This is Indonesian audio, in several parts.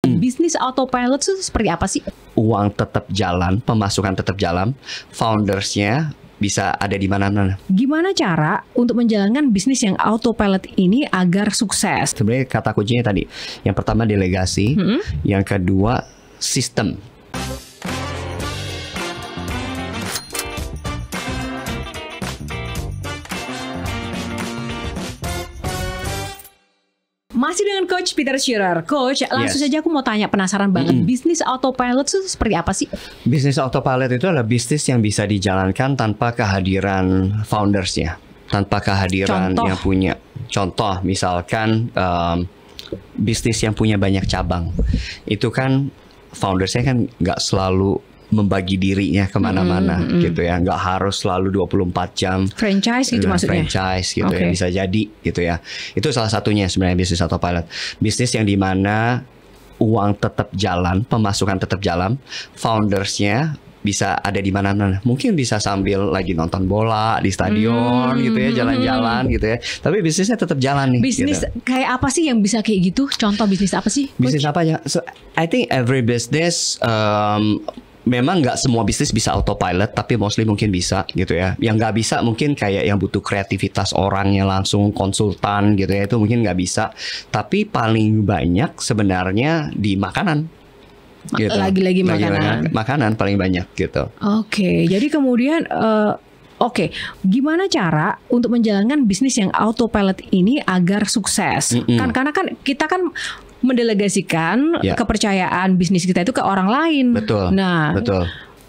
Bisnis autopilot itu seperti apa sih? Uang tetap jalan, pemasukan tetap jalan, foundersnya bisa ada di mana-mana. Gimana cara untuk menjalankan bisnis yang autopilot ini agar sukses? Sebenarnya kata kuncinya tadi, yang pertama delegasi, yang kedua sistem. Masih dengan Coach Peter Shearer. Coach, langsung saja aku mau tanya, penasaran banget. Bisnis autopilot itu seperti apa sih? Bisnis autopilot itu adalah bisnis yang bisa dijalankan tanpa kehadiran foundersnya, tanpa kehadiran yang punya. Contoh, misalkan bisnis yang punya banyak cabang, itu kan foundersnya kan nggak selalu membagi dirinya kemana-mana gitu ya, nggak harus selalu 24 jam franchise gitu maksudnya. Franchise gitu ya, bisa jadi gitu ya. Itu salah satunya sebenarnya bisnis autopilot. Bisnis yang dimana uang tetap jalan, pemasukan tetap jalan, foundersnya bisa ada di mana-mana. Mungkin bisa sambil lagi nonton bola di stadion gitu ya, jalan-jalan gitu ya. Tapi bisnisnya tetap jalan nih. Bisnis gitu. Kayak apa sih yang bisa kayak gitu? Contoh bisnis apa sih? Bisnis apa ya? So, I think every business memang nggak semua bisnis bisa autopilot, tapi mostly mungkin bisa gitu ya. Yang nggak bisa mungkin kayak yang butuh kreativitas orangnya langsung konsultan gitu ya, itu mungkin nggak bisa. Tapi paling banyak sebenarnya di makanan. Gitu. Lagi-lagi makanan. Makanan paling banyak gitu. Oke, jadi kemudian gimana cara untuk menjalankan bisnis yang autopilot ini agar sukses? Karena kan kita kan mendelegasikan kepercayaan bisnis kita itu ke orang lain. Betul. Nah,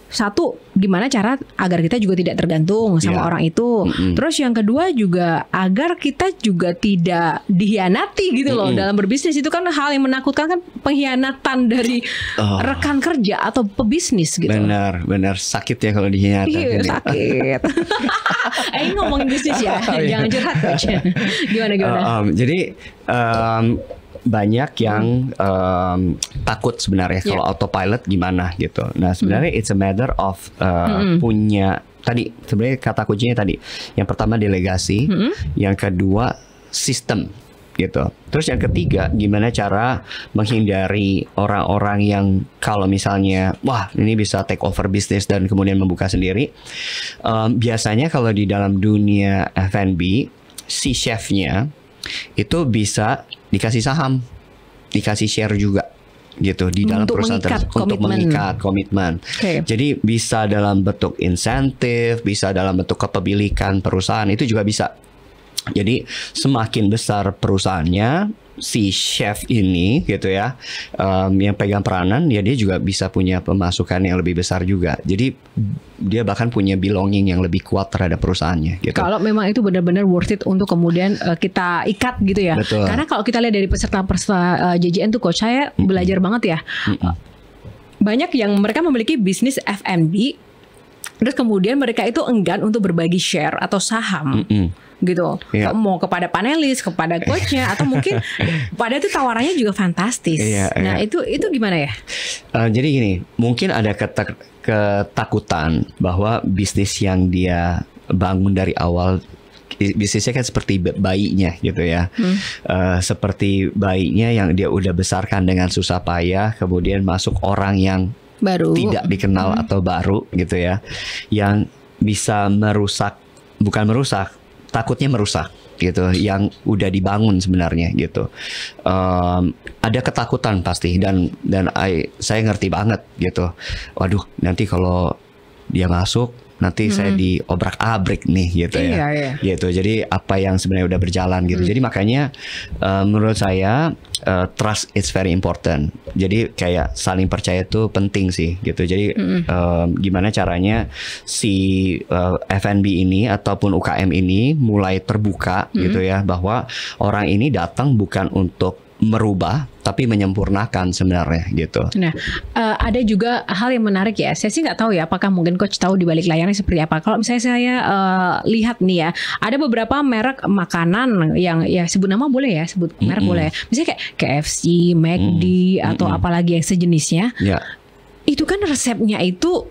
satu, gimana cara agar kita juga tidak tergantung sama orang itu. Terus yang kedua juga agar kita juga tidak dikhianati gitu loh dalam berbisnis. Itu kan hal yang menakutkan, kan pengkhianatan dari rekan kerja atau pebisnis gitu. Benar sakit ya kalau dikhianati. Iya, sakit. Ini ngomongin bisnis ya, jangan curhat Coach. Gimana? Jadi banyak yang takut sebenarnya kalau autopilot gimana gitu. Nah sebenarnya it's a matter of punya tadi, sebenarnya kata kuncinya tadi, yang pertama delegasi, yang kedua sistem gitu. Terus yang ketiga, gimana cara menghindari orang-orang yang kalau misalnya wah ini bisa take over bisnis dan kemudian membuka sendiri. Biasanya kalau di dalam dunia F&B, si chefnya itu bisa dikasih saham, dikasih share juga gitu di dalam perusahaan untuk mengikat komitmen. Jadi bisa dalam bentuk insentif, bisa dalam bentuk kepemilikan perusahaan, itu juga bisa. Jadi semakin besar perusahaannya, si chef ini gitu ya, yang pegang peranan ya, dia juga bisa punya pemasukan yang lebih besar juga. Jadi dia bahkan punya belonging yang lebih kuat terhadap perusahaannya gitu. Kalau memang itu benar-benar worth it untuk kemudian kita ikat gitu ya. Betul. Karena kalau kita lihat dari peserta-peserta JJN tuh Coach, saya belajar banget ya. Banyak yang mereka memiliki bisnis F&B, terus kemudian mereka itu enggan untuk berbagi share atau saham. Gitu, mau kepada panelis, kepada coachnya, atau mungkin pada itu tawarannya juga fantastis. Nah itu gimana ya? Jadi gini, mungkin ada ketakutan bahwa bisnis yang dia bangun dari awal, bisnisnya kan seperti bayinya gitu ya, seperti bayinya yang dia udah besarkan dengan susah payah, kemudian masuk orang yang baru, tidak dikenal atau baru gitu ya, yang bisa merusak, bukan merusak, takutnya merusak gitu, yang udah dibangun sebenarnya gitu. Ada ketakutan pasti, dan saya ngerti banget gitu. Waduh, nanti kalau dia masuk, nanti saya diobrak-abrik nih gitu ya. Gitu. Jadi apa yang sebenarnya udah berjalan gitu. Jadi makanya menurut saya trust is very important. Jadi kayak saling percaya itu penting sih gitu. Jadi gimana caranya si F&B ini ataupun UKM ini mulai terbuka gitu ya, bahwa orang ini datang bukan untuk merubah tapi menyempurnakan sebenarnya gitu. Nah, ada juga hal yang menarik ya. Saya sih nggak tahu ya, apakah mungkin Coach tahu di balik layarnya seperti apa. Kalau misalnya saya lihat nih ya, ada beberapa merek makanan yang ya sebut nama boleh ya, sebut merek boleh. Misalnya kayak KFC, McD atau apalagi yang sejenisnya. Itu kan resepnya itu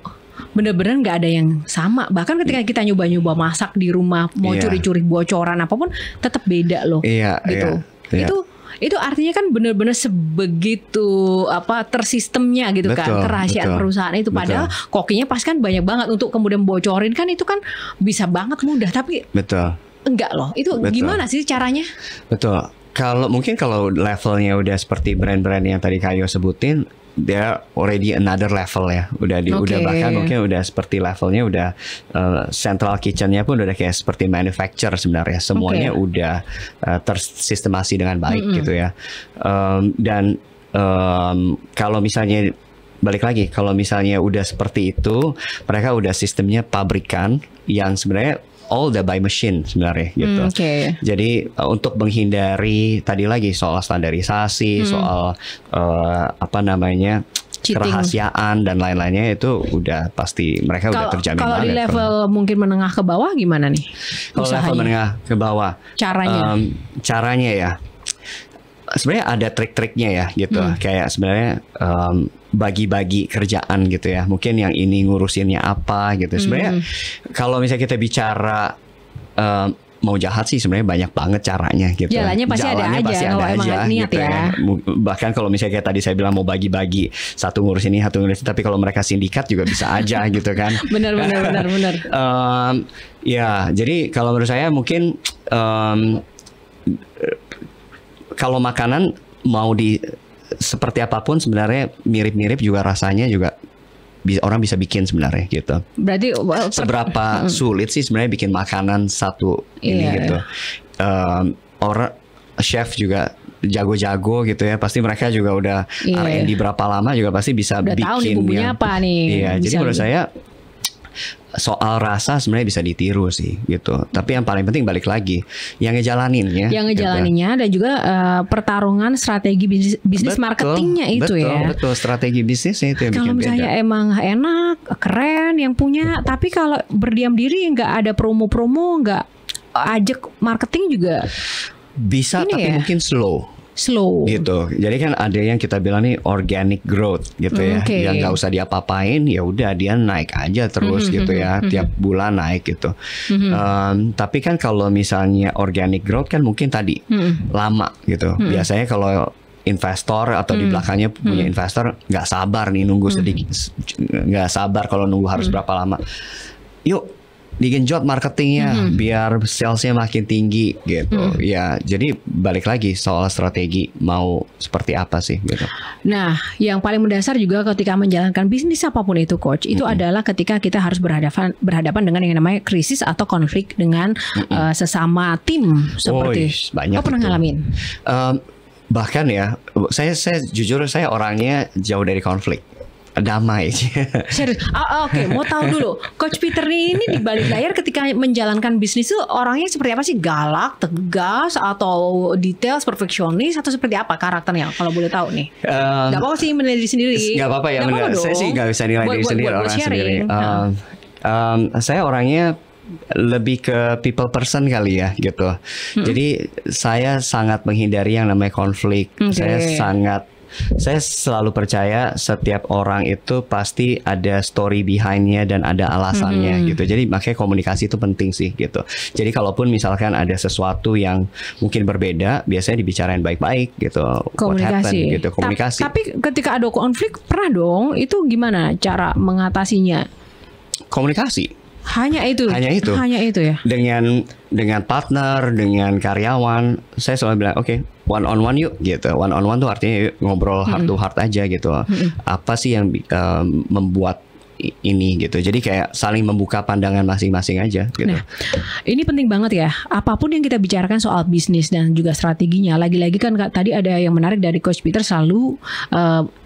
benar-benar nggak ada yang sama. Bahkan ketika kita nyoba-nyoba masak di rumah, mau curi-curi bocoran apapun, tetap beda loh. Gitu. Itu artinya kan benar-benar sebegitu tersistemnya gitu kan Betul, kerahasiaan betul, perusahaan itu. Padahal kokinya pas kan banyak banget untuk kemudian bocorin kan itu kan bisa banget mudah, tapi Betul. enggak loh. Itu Betul. gimana sih caranya? Betul. Kalau levelnya udah seperti brand-brand yang tadi Kayo sebutin, they're already another level ya. Udah bahkan mungkin udah seperti levelnya udah central kitchennya pun udah kayak seperti manufacturer sebenarnya. Semuanya udah tersistemasi dengan baik gitu ya. Dan kalau misalnya balik lagi, kalau misalnya udah seperti itu, mereka udah sistemnya pabrikan yang sebenarnya all the by machine sebenarnya gitu. Jadi untuk menghindari tadi lagi soal standarisasi, soal kerahasiaan dan lain-lainnya itu udah pasti mereka udah terjamin banget. Kalau di level mungkin menengah ke bawah gimana nih? Kalau level menengah ke bawah, caranya ya. Sebenarnya ada trik-triknya ya gitu. Kayak sebenarnya bagi-bagi kerjaan gitu ya. Mungkin yang ini ngurusinnya apa gitu. Sebenarnya kalau misalnya kita bicara mau jahat sih sebenarnya banyak banget caranya gitu. Jalannya pasti ada aja niat gitu ya. Bahkan kalau misalnya kayak tadi saya bilang mau bagi-bagi, satu ngurus ini, satu ngurus ini, tapi kalau mereka sindikat juga bisa aja gitu kan. Benar. Ya, jadi kalau menurut saya mungkin kalau makanan mau seperti apapun sebenarnya mirip-mirip juga rasanya juga orang bisa bikin sebenarnya gitu. Berarti seberapa sulit sih sebenarnya bikin makanan satu ini gitu. Orang chef juga jago-jago gitu ya. Pasti mereka juga udah R&D berapa lama juga pasti bisa udah bikin tahu nih bumbunya apa nih. Iya, jadi menurut saya soal rasa sebenarnya bisa ditiru sih gitu. Tapi yang paling penting balik lagi yang ngejalaninnya. Yang ngejalaninnya dan juga pertarungan strategi bisnis marketingnya itu ya. Betul, strategi bisnisnya itu yang bikin beda. Kalau misalnya emang enak, keren yang punya, tapi kalau berdiam diri nggak ada promo-promo, nggak ajak marketing juga bisa, tapi mungkin slow gitu. Jadi kan ada yang kita bilang nih organic growth gitu ya, yang nggak usah diapa-apain, ya udah dia naik aja terus gitu ya, tiap bulan naik gitu. Tapi kan kalau misalnya organic growth kan mungkin tadi lama gitu. Biasanya kalau investor atau di belakangnya punya investor nggak sabar nih nunggu sedikit, nggak sabar kalau nunggu harus berapa lama. Yuk digenjot marketingnya biar salesnya makin tinggi gitu. Ya, jadi balik lagi soal strategi mau seperti apa sih gitu. Nah, yang paling mendasar juga ketika menjalankan bisnis apapun itu coach, itu adalah ketika kita harus berhadapan dengan yang namanya krisis atau konflik dengan sesama tim seperti. Banyak pernah ngalamin? Bahkan ya, saya jujur saya orangnya jauh dari konflik. Damai. Serius. Oke, mau tahu dulu Coach Peter ini di balik layar ketika menjalankan bisnis itu orangnya seperti apa sih? Galak, tegas, atau detail, perfeksionis, atau seperti apa karakternya? Kalau boleh tahu nih. Gak apa-apa sih menilai diri sendiri. Gak apa-apa ya. Saya sih gak bisa nilai diri sendiri, orang sendiri. Saya orangnya lebih ke people person kali ya gitu. Jadi saya sangat menghindari yang namanya konflik. Saya selalu percaya setiap orang itu pasti ada story behindnya dan ada alasannya gitu. Jadi makanya komunikasi itu penting sih gitu. Jadi kalaupun misalkan ada sesuatu yang mungkin berbeda, biasanya dibicarain baik-baik gitu. Komunikasi. Gitu, komunikasi. Tapi ketika ada konflik pernah dong, itu gimana cara mengatasinya? Komunikasi. Hanya itu ya. Dengan partner, dengan karyawan, saya selalu bilang oke, one on one yuk gitu. One on one tuh artinya ngobrol heart to heart aja gitu. Apa sih yang membuat ini gitu. Jadi kayak saling membuka pandangan masing-masing aja gitu. Nah, ini penting banget ya. Apapun yang kita bicarakan soal bisnis dan juga strateginya, lagi-lagi kan tadi ada yang menarik dari Coach Peter selalu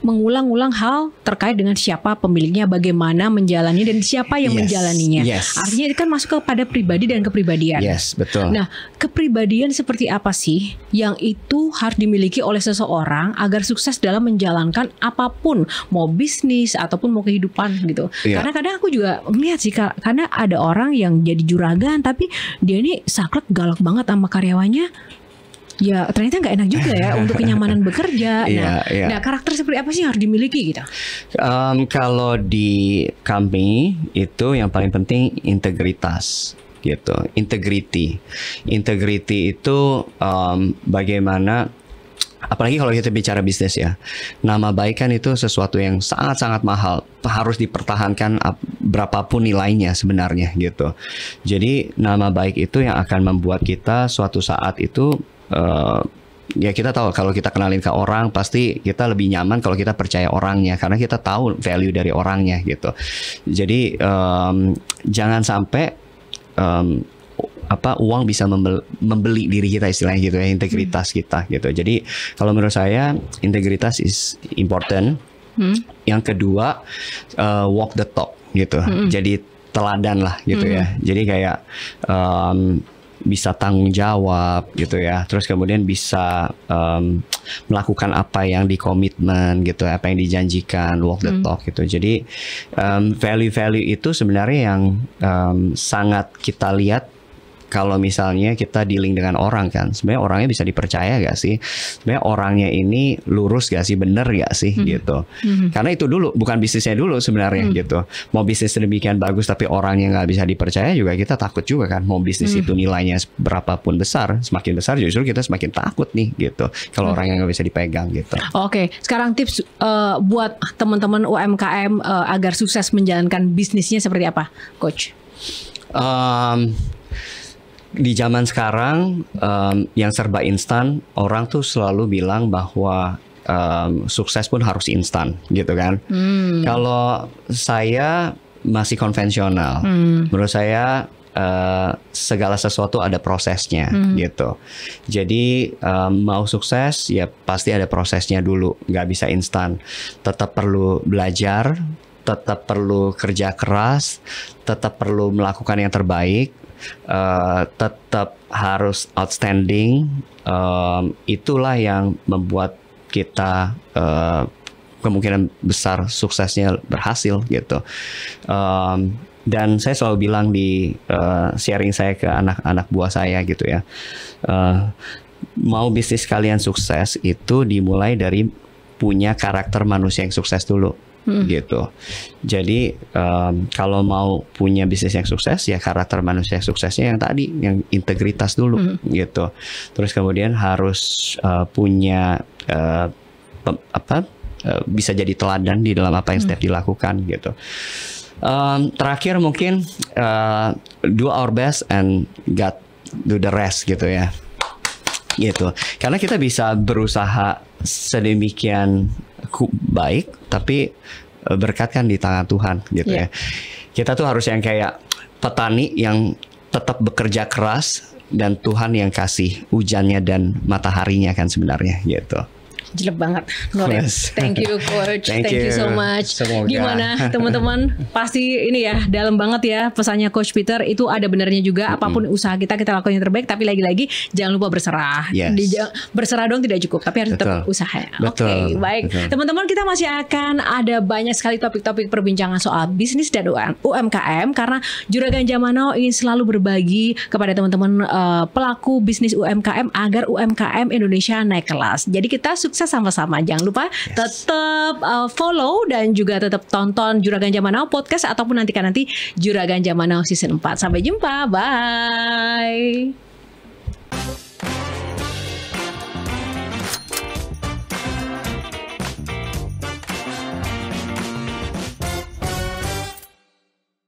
mengulang-ulang hal terkait dengan siapa pemiliknya, bagaimana menjalani dan siapa yang menjalaninya. Artinya itu kan masuk kepada pribadi dan kepribadian. Yes, betul. Nah, kepribadian seperti apa sih yang itu harus dimiliki oleh seseorang agar sukses dalam menjalankan apapun, mau bisnis ataupun mau kehidupan gitu. Karena kadang aku juga melihat sih, karena ada orang yang jadi juragan tapi dia ini saklek, galak banget sama karyawannya. Ya ternyata nggak enak juga ya untuk kenyamanan bekerja. Nah, karakter seperti apa sih yang harus dimiliki gitu? Kalau di company itu yang paling penting integritas gitu. Integrity itu bagaimana apalagi kalau kita bicara bisnis ya, nama baik kan itu sesuatu yang sangat-sangat mahal, harus dipertahankan berapapun nilainya sebenarnya gitu. Jadi nama baik itu yang akan membuat kita suatu saat itu ya kita tahu kalau kita kenalin ke orang pasti kita lebih nyaman kalau kita percaya orangnya karena kita tahu value dari orangnya gitu. Jadi jangan sampai uang bisa membeli diri kita istilahnya gitu ya, integritas kita gitu. Jadi kalau menurut saya integritas is important. Yang kedua walk the talk gitu. Jadi teladan lah gitu ya. Jadi kayak bisa tanggung jawab gitu ya. Terus kemudian bisa melakukan apa yang dikomitmen gitu, apa yang dijanjikan, walk the talk gitu. Jadi value-value itu sebenarnya yang sangat kita lihat kalau misalnya kita dealing dengan orang kan, sebenarnya orangnya bisa dipercaya gak sih? Sebenarnya orangnya ini lurus gak sih, bener gak sih gitu? Karena itu dulu, bukan bisnisnya dulu sebenarnya gitu. Mau bisnis demikian bagus tapi orangnya nggak bisa dipercaya juga kita takut juga kan. Mau bisnis itu nilainya berapapun besar, semakin besar justru kita semakin takut nih gitu. Kalau orangnya nggak bisa dipegang gitu. Oke, sekarang tips buat teman-teman UMKM agar sukses menjalankan bisnisnya seperti apa, Coach? Di zaman sekarang yang serba instan, orang tuh selalu bilang bahwa sukses pun harus instan gitu kan. Kalau saya masih konvensional, menurut saya segala sesuatu ada prosesnya gitu. Jadi mau sukses ya pasti ada prosesnya dulu, nggak bisa instan. Tetap perlu belajar, tetap perlu kerja keras, tetap perlu melakukan yang terbaik. Tetap harus outstanding. Itulah yang membuat kita kemungkinan besar suksesnya berhasil gitu. Dan saya selalu bilang di sharing saya ke anak-anak buah saya gitu ya, mau bisnis kalian sukses itu dimulai dari punya karakter manusia yang sukses dulu. Gitu. Jadi kalau mau punya bisnis yang sukses ya karakter manusia yang suksesnya yang tadi, yang integritas dulu gitu. Terus kemudian harus punya bisa jadi teladan di dalam apa yang setiap dilakukan gitu. Terakhir mungkin do our best and God do the rest gitu ya. Gitu. Karena kita bisa berusaha sedemikian baik tapi berkat kan di tangan Tuhan gitu ya. Kita tuh harus yang kayak petani yang tetap bekerja keras dan Tuhan yang kasih hujannya dan mataharinya kan sebenarnya gitu. Jelek banget, Knowledge. Thank you, Coach. Thank you so much. Semoga. Gimana teman-teman? Pasti ini ya dalam banget ya pesannya Coach Peter. Itu ada benernya juga. Apapun usaha kita lakukan yang terbaik. Tapi lagi-lagi jangan lupa berserah. Berserah dong tidak cukup. Tapi harus tetap usaha. Oke, baik. Teman-teman, kita masih akan ada banyak sekali topik-topik perbincangan soal bisnis dan UMKM. Karena Juragan Jamanow ingin selalu berbagi kepada teman-teman pelaku bisnis UMKM agar UMKM Indonesia naik kelas. Jadi kita sukses sama-sama. Jangan lupa tetap follow dan juga tetap tonton Juragan Jamanow podcast ataupun nanti Juragan Jamanow season 4. Sampai jumpa. Bye.